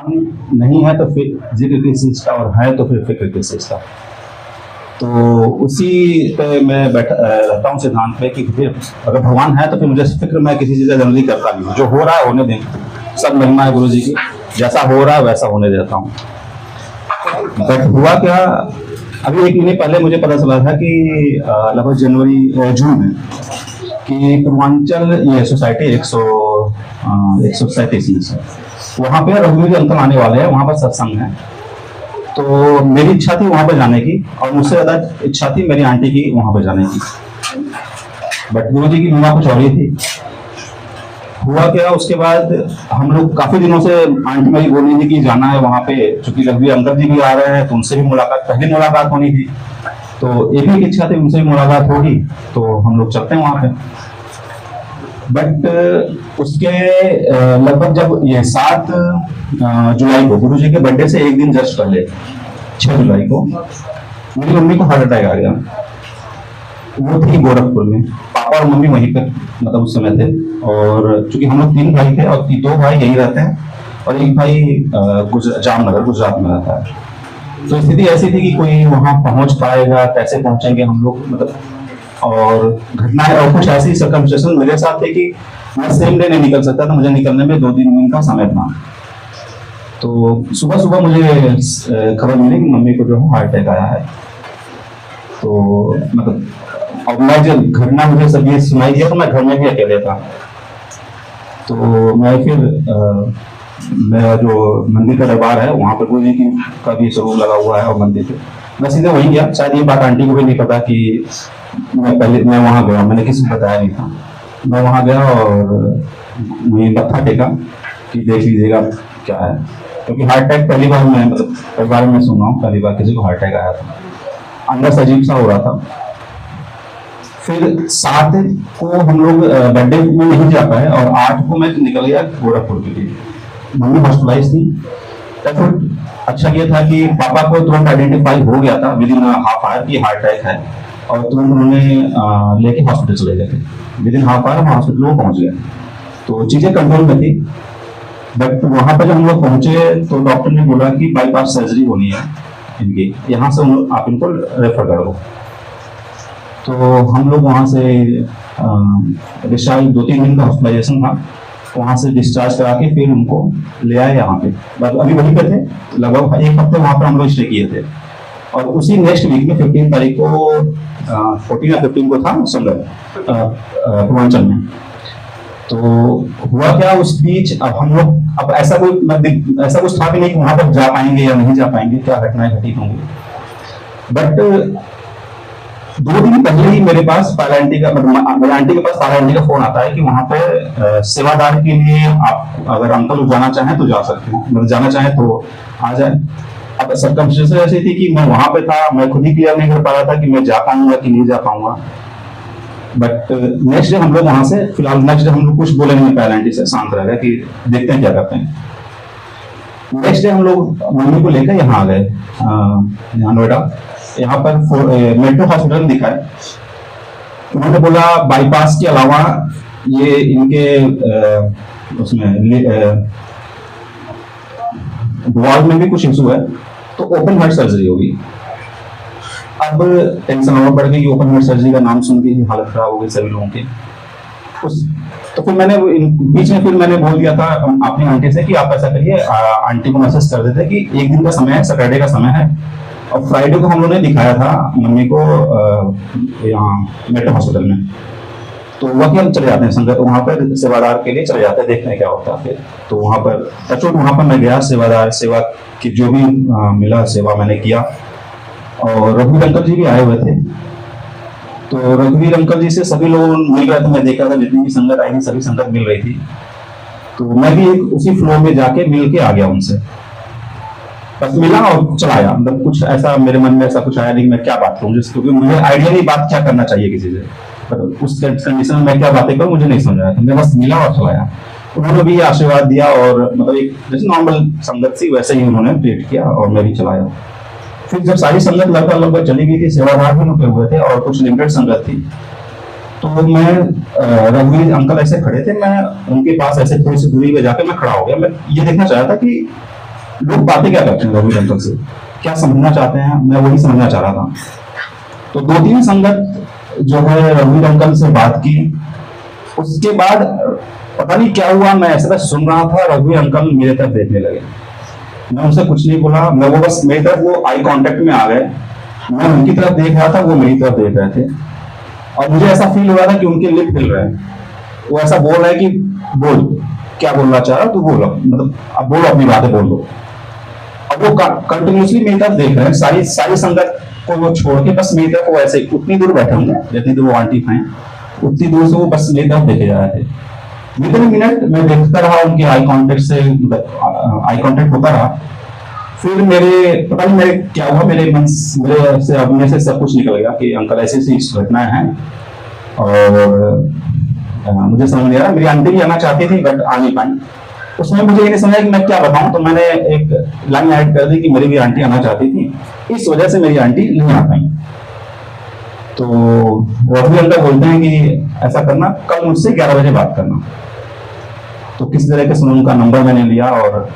नहीं है तो फिर जिक्र किस चीज का, और है तो फिर फिक्र किस चीज का। तो उसी पे मैं बैठा रहता हूँ सिद्धांत पे कि फिर अगर भगवान है तो फिर मुझे फिक्र मैं किसी चीज़ का जनरली करता नहीं हूँ। जो हो रहा है होने दें, सब महिमा है गुरु जी की, जैसा हो रहा है वैसा होने देता हूँ। बट हुआ क्या, अभी एक महीने पहले मुझे पता चला था कि लगभग जनवरी जून में कि पूर्वांचल ये सोसाइटी 137 वहाँ पे रघुवीर अंकल आने वाले हैं, वहाँ पर सत्संग है। तो मेरी इच्छा थी वहां पर जाने की, और मुझसे ज्यादा इच्छा थी मेरी आंटी की वहां पर जाने की। बट गुरु जी की महिमा कुछ और ही थी। हुआ क्या, उसके बाद हम लोग काफी दिनों से, आंटी मेरी बोल रही थी कि जाना है वहां पे, चूंकि रघुवीर अंकल जी भी आ रहे हैं तो उनसे भी मुलाकात, पहली मुलाकात होनी थी, तो एक ही इच्छा थी उनसे भी मुलाकात होगी, तो हम लोग चलते हैं वहां पे। बट उसके लगभग जब ये 7 जुलाई को, गुरु जी के बर्थडे से एक दिन जस्ट पहले 6 जुलाई को मेरी मम्मी को हार्ट अटैक आ गया। वो थी गोरखपुर में, पापा और मम्मी वहीं पर मतलब उस समय थे। और चूंकि हम लोग 3 भाई थे और 2 भाई यहीं रहते हैं और एक भाई जामनगर गुजरात में रहता है। तो स्थिति ऐसी थी कि कोई वहां पहुंच पाएगा, कैसे पहुंचेंगे हम लोग, मतलब। और घटनाएं और कुछ ऐसी सर्कमस्टेंसेस मेरे साथ थे कि मैं सेम डे नहीं निकल सकता था, मुझे निकलने में 2-3 दिन का समय था। तो सुबह सुबह मुझे खबर मिली कि मम्मी को जो है हार्ट अटैक आया है। तो मतलब, और मैं जब घटना मुझे सब ये सुनाई दिया तो मैं घर में भी अकेले था। तो मैं फिर मेरा जो मंदिर का दरबार है वहाँ पर गुरु जी की का भी स्वरूप लगा हुआ है और मंदिर पे मैं सीधे वहीं गया। शायद ये बात आंटी को भी नहीं पता कि मैं वहाँ गया, मैंने किसी को बताया नहीं था। मैं वहाँ गया और वहीं मत्था टेका कि देख लीजिएगा क्या है, क्योंकि हार्ट अटैक पहली बार मैं मतलब परिवार में सुन रहा हूँ, पहली बार किसी को हार्ट अटैक आया था। अंदर से अजीब सा हो रहा था। फिर 7 को हम लोग बर्थडे में नहीं जा पाए और 8 को मैं निकल गया गोरखपुर के लिए। मम्मी हॉस्पिटलाइज थी। अच्छा ये था कि पापा को तुरंत आइडेंटिफाई हो गया था विद इन हाफ आवर की हार्ट अटैक है, और तुरंत उन्होंने लेके हॉस्पिटल चले गए थे। With in half hour hospital में पहुंच गए, तो चीजें कंट्रोल में थी। बट वहां पर जब हम लोग पहुंचे तो डॉक्टर ने बोला कि बाईपास सर्जरी होनी है इनकी, यहाँ से आप इनको रेफर करो। तो हम लोग वहाँ से डिस्चार्ज 2-3 दिन का हॉस्पिटलाइजेशन था, वहाँ से डिस्चार्ज करा के फिर उनको ले आए यहाँ पे। अभी वहीं पे थे, लगभग 1 हफ्ते वहाँ पर हम लोग स्टे किए थे। और उसी नेक्स्ट वीक में 15 तारीख को 14 या 15 को था संगत पूर्वांचल में। तो हुआ क्या, उस बीच अब हम लोग, अब ऐसा कुछ था भी नहीं कि वहां पर जा पाएंगे या नहीं जा पाएंगे, क्या घटनाएं घटित होंगी। बट 2 दिन पहले ही मेरे पास पायलटी का, मतलब मेरे आंटी के पास पायलटी का फोन आता है कि वहां पे सेवादार के लिए आप अगर अंकल जाना चाहें तो जा सकते हैं, मतलब जाना चाहें तो आ जाए। अब सर्कमस्टेंसेस ऐसी थी कि मैं वहां पे था, मैं खुद ही क्लियर नहीं कर पा रहा था कि मैं जा पाऊंगा कि नहीं जा पाऊंगा। बट नेक्स्ट डे हम लोग वहां से, फिलहाल नेक्स्ट डे हम लोग कुछ बोले नहीं, पायलटी से शांत रह गए कि देखते हैं क्या करते हैं। नेक्स्ट डे हम लोग मम्मी को लेकर यहाँ आ गए, यहाँ नोएडा। यहाँ पर मेट्रो हॉस्पिटल दिखाए, उन्होंने बोला बाईपास के अलावा ये इनके उसमें वाल्व में भी कुछ इशू है, तो ओपन हार्ट सर्जरी होगी। अब टेंशन और बढ़ गई, ओपन हार्ट सर्जरी का नाम सुन के ही हालत खराब हो गई सभी लोगों की। तो फिर मैंने बीच में मैंने बोल दिया था अपनी आंटी से कि आप ऐसा करिए, आंटी को मैसेज कर देते कि 1 दिन का समय है, सैटरडे का समय है। और फ्राइडे को हम लोगों ने दिखाया था मम्मी को यहाँ मेट्रो हॉस्पिटल में। तो वहाँ हम चले जाते हैं संगत, वहाँ पर सेवादार के लिए चले जाते हैं, देखते हैं क्या होता है। फिर तो वहाँ पर मैं गया, सेवादार सेवा की जो भी मिला सेवा मैंने किया। और रघुवीर अंकल जी भी आए हुए थे, तो रघुवीर अंकल जी से सभी लोग मिल रहे थे। मैं देखा था जितनी भी संगत आई थी सभी संगत मिल रही थी, तो मैं भी उसी फ्लो में जाके मिल के आ गया उनसे, बस मिला और चलाया। मतलब कुछ ऐसा मेरे मन में ऐसा कुछ आया नहीं मैं क्या बात करूँ, क्योंकि मुझे आइडिया नहीं बात क्या करना चाहिए किसी से, पर उस कंडीशन में मैं क्या बातें करूँ मुझे नहीं समझ आया, तो मैं बस मिला और चलाया। उन्होंने भी आशीर्वाद दिया और मतलब एक जैसे नॉर्मल संगत थी वैसे ही उन्होंने ट्रीट किया और मैं भी चलाया। फिर जब सारी संगत लगभग चली गई थी, सेवादार भी रुके हुए थे और कुछ लिमिटेड संगत थी, तो मैं रघुवीर अंकल ऐसे खड़े थे, मैं उनके पास ऐसे थोड़ी सी दूरी पे जाकर मैं खड़ा हो गया। मैं ये देखना चाह रहा था कि लोग बातें क्या करते हैं रघुवीर अंकल से, क्या समझना चाहते हैं, मैं वही समझना चाह रहा था। तो 2-3 संगत जो है रघुवीर अंकल से बात की। उसके बाद पता नहीं क्या हुआ, मैं ऐसे बस सुन रहा था, रघुवीर अंकल मेरे तरफ देखने लगे। मैं उनसे कुछ नहीं बोला, मैं वो बस मेरी तरफ वो आई कांटेक्ट में आ गए। मैं उनकी तरफ देख रहा था, वो मेरी तरफ देख रहे थे, और मुझे ऐसा फील हो रहा था कि उनके लिप हिल रहे हैं। वो ऐसा बोल रहे हैं कि बोल, क्या बोलना चाह रहा तू, बोलो, मतलब अब बोलो, अपनी बातें बोल दो। अब वो कंटिन्यूसली मेरी तरफ देख रहे हैं, सारी सारी संगत को वो छोड़ के बस मेरी तरफ वो ऐसे उतनी दूर बैठे होंगे जितनी दूर वो आंटी हैं, उतनी दूर से वो बस मेरी तरफ देखे जा रहे थे। विदिन मिनट मैं देखता रहा, उनके आई कांटेक्ट से आई कांटेक्ट होता रहा। फिर मेरे पता नहीं मेरे क्या हुआ, मेरे से अपने से सब कुछ निकल गया कि अंकल ऐसी ऐसी घटनाएं हैं। और मुझे समझ नहीं आ रहा, मेरी आंटी भी आना चाहती थी बट आ नहीं पाई। उसमें मुझे ये नहीं समझा कि मैं क्या बताऊं, तो मैंने एक लाइन ऐड कर दी कि मेरी भी आंटी आना चाहती थी, इस वजह से मेरी आंटी नहीं आ पाई। तो रघुवीर अंकल बोलते हैं कि ऐसा करना, कल मुझसे 11 बजे बात करना। तो किसी तरीके से उनका नंबर मैंने लिया और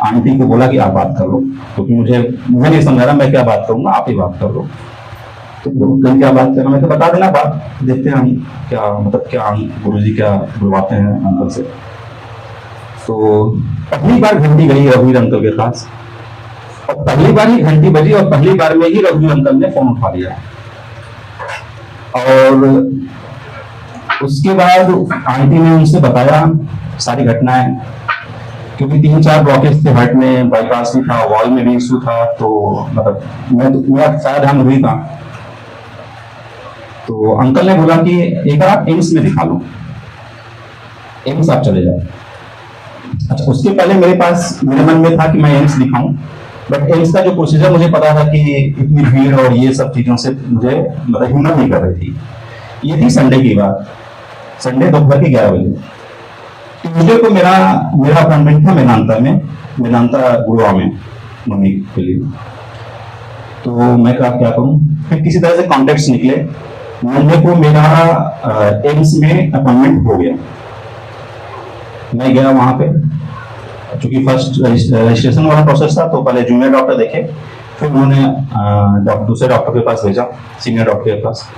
आंटी को बोला कि आप बात कर लो, क्योंकि मुझे नहीं समझ रहा मैं क्या बात करूंगा, आप ही बात कर लो। तो कल क्या बात करना, मैं तो बता देना बात, देखते हैं हम क्या, मतलब क्या गुरुजी क्या बुलवाते हैं अंकल से। तो पहली बार घंटी गई रघुवीर अंकल के पास, और पहली बार ही घंटी बजी, और पहली बार में ही रघुवीर अंकल ने फोन उठा लिया। और उसके बाद आंटी ने उनसे बताया सारी घटनाएं, क्योंकि 3-4 ब्लॉकेज थे, हार्ट में बाईपास भी था, वॉल में भी इशू था। तो मतलब मेरा सारा ध्यान वही था। तो अंकल ने बोला कि एक बार आप एम्स में दिखा लो, एम्स आप चले जाओ। अच्छा, उसके पहले मेरे मन में था कि मैं एम्स दिखाऊं, बट एम्स का जो प्रोसीजर मुझे पता था कि इतनी भीड़ और ये सब चीजों से मुझे मतलब हिम्मत नहीं कर रही थी। ये थी संडे की बात, संडे दोपहर के 11 बजे। ट्यूजडे को मेरा अपॉइंटमेंट था मेदांता गुड़गांव में मम्मी के लिए। तो मैं क्या करूं, फिर किसी तरह से कॉन्टेक्ट्स निकले। मंडे को मेरा एम्स में अपॉइंटमेंट हो गया। मैं गया वहां पे, चूंकि फर्स्ट रजिस्ट्रेशन वाला प्रोसेस था, तो पहले जूनियर डॉक्टर देखे, फिर उन्होंने दूसरे डॉक्टर के पास भेजा, सीनियर डॉक्टर के पास।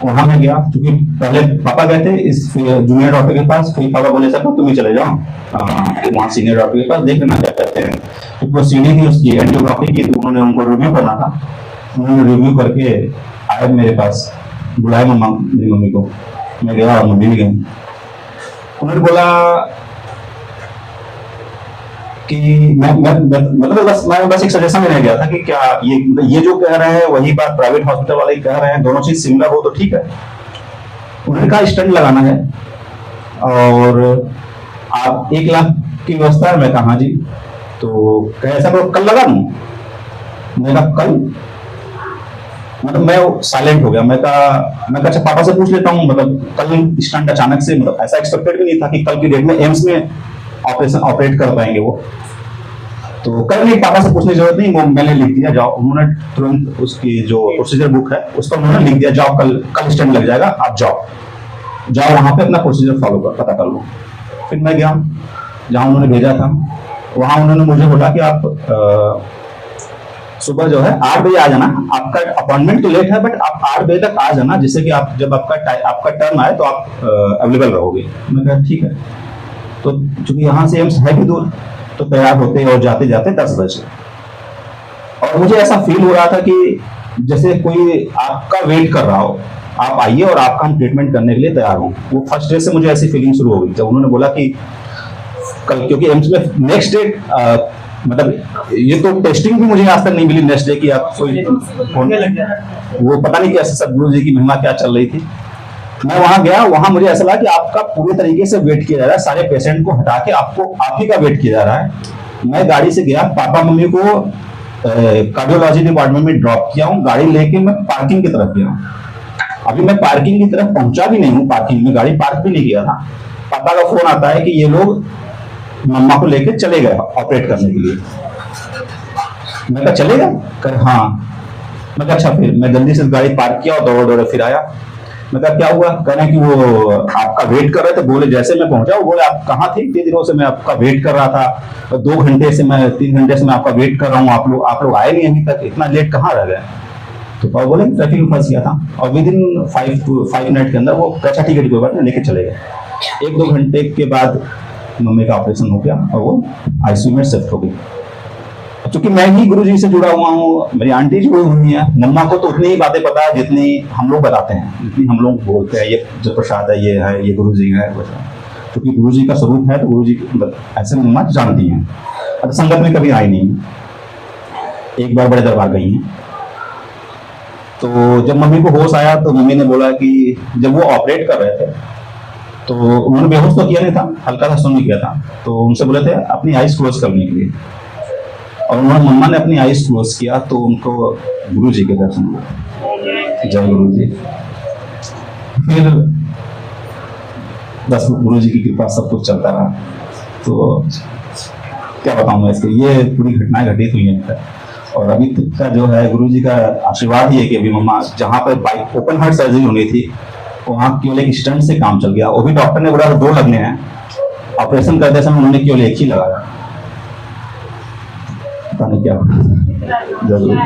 वहां मैं गया, क्योंकि पहले पापा गए थे इस जूनियर डॉक्टर के पास, फिर पापा बोले सर तुम ही चले जाओ वहाँ सीनियर डॉक्टर के पास, देख लेना क्या कहते हैं। तो वो सीढ़ी थी उसकी एंजियोग्राफी की, तो उन्होंने उनको रिव्यू करना था। उन्होंने रिव्यू करके आए मेरे पास, बुलाया मेरी मम्मी को। मैं गया और मम्मी भी गई। उन्होंने बोला कि मैं बस एक सजेशन लेने गया था कि क्या ये जो कह रहे हैं वही बात प्राइवेट हॉस्पिटल वाले कह रहे हैं, दोनों चीज सिमिलर हो तो ठीक है। उन्होंने कहा स्टंट लगाना है और आप 1 लाख की व्यवस्था है। मैं कहा हाँ जी। तो ऐसा करो कल लगा दूं। मैं कहा कल, मतलब मैं साइलेंट हो गया। मैं कहा अच्छा पापा से पूछ लेता हूँ, मतलब कल स्टंट अचानक से, मतलब ऐसा एक्सपेक्टेड भी नहीं था कि कल की डेट में एम्स में ऑपरेट कर पाएंगे वो। तो कल नहीं, पापा से पूछने की जरूरत नहीं, वो मैंने लिख दिया, जाओ। उन्होंने तुरंत उसकी जो प्रोसीजर बुक है उस पर उन्होंने लिख दिया, जाओ कल स्टंट लग जाएगा, आप जाओ वहां पे अपना प्रोसीजर फॉलो कर, पता कर लो। फिर मैं गया जहां उन्होंने भेजा था। वहां उन्होंने मुझे बोला कि आप सुबह जो है 8 बजे आ जाना, आपका अपॉइंटमेंट तो लेट है बट आप 8 बजे तक आ जाना, जिससे कि आप जब आपका टर्न आए तो आप अवेलेबल रहोगे। मैं कहा ठीक है। तो चूंकि यहाँ से एम्स है भी दूर, तो तैयार होते और जाते जाते 10 बजे। और मुझे ऐसा फील हो रहा था कि जैसे कोई आपका वेट कर रहा हो, आप आइए और आपका हम ट्रीटमेंट करने के लिए तैयार हो। वो फर्स्ट डे से मुझे ऐसी फीलिंग शुरू हो गई जब उन्होंने बोला कि कल, क्योंकि एम्स में नेक्स्ट डे मतलब ये तो टेस्टिंग भी मुझे आज तक नहीं मिली नेक्स्ट डे की। आप कोई वो पता नहीं कैसे सदगुरु जी की महिमा क्या चल रही थी। मैं वहां गया, वहां मुझे ऐसा लगा कि आपका पूरे तरीके से वेट किया जा रहा है, सारे पेशेंट को हटा के आपको आप ही का वेट किया जा रहा है। मैं गाड़ी से गया, पापा मम्मी को कार्डियोलॉजी डिपार्टमेंट में ड्रॉप किया हूँ, गाड़ी लेके मैं पार्किंग की तरफ गया। अभी मैं पार्किंग की तरफ पहुंचा भी नहीं हूँ, पार्किंग में गाड़ी पार्क भी नहीं किया था, पापा का फोन आता है कि ये लोग मम्मा को लेके चले गए ऑपरेट करने के लिए। मैं कहा चलेगा? कर हाँ। मैं कहा अच्छा। फिर मैं जल्दी से गाड़ी पार्क किया और दौड़े दौड़े फिर आया। मैं कहा क्या हुआ? कह रहे हैं कि वो आपका वेट कर रहे थे। बोले जैसे मैं पहुंचा वो बोले आप कहाँ थे? इतने दिनों से मैं आपका वेट कर रहा था, 2 घंटे से, मैं 3 घंटे से मैं आपका वेट कर रहा हूँ, आप लोग आए नहीं अभी तक, इतना लेट कहाँ रह गए? तो पापा बोले ट्रैफिक में फंस गया था, और विद इन 5 मिनट के अंदर वो अच्छा ठीक है कोई बात नहीं लेके चले गए। 1-2 घंटे के बाद मम्मी का ऑपरेशन हो गया और वो आईसीयू में शिफ्ट हो गई। क्योंकि मैं ही गुरुजी से जुड़ा हुआ हूँ, मेरी आंटी जुड़ी हुई है, मम्मा को तो उतनी ही बातें पता है जितनी हम लोग बताते हैं, जितनी हम लोग बोलते हैं ये जो प्रसाद है, ये गुरुजी है। क्योंकि गुरुजी का स्वरूप है तो गुरुजी ऐसे मम्मा जानती हैं, और संगत में कभी आई नहीं, एक बार बड़े दरबार गई हैं। तो जब मम्मी को होश आया तो मम्मी ने बोला कि जब वो ऑपरेट कर रहे थे तो उन्होंने बेहोश तो किया नहीं था, हल्का सा सुन किया था, तो उनसे बोले थे अपनी आईज क्लोज करने के लिए, और उन्होंने मम्मा ने अपनी आईज क्लोज किया तो उनको गुरु जी के दर्शन हुए। जय गुरु जी। फिर बस गुरु जी की कृपा सब कुछ चलता रहा। तो क्या बताऊं मैं इसके, ये पूरी घटनाएं घटित हुई हैं। और अभी तक का जो है गुरु जी का आशीर्वाद ही है कि अभी मम्मा जहाँ पर बाइक ओपन हार्ट सर्जरी होनी थी वहाँ केवल एक स्टंट से काम चल गया। वो भी डॉक्टर ने बोला 2 लगने हैं, ऑपरेशन करते समय उन्होंने केवल 1 ही लगाया। पता नहीं क्या जरूर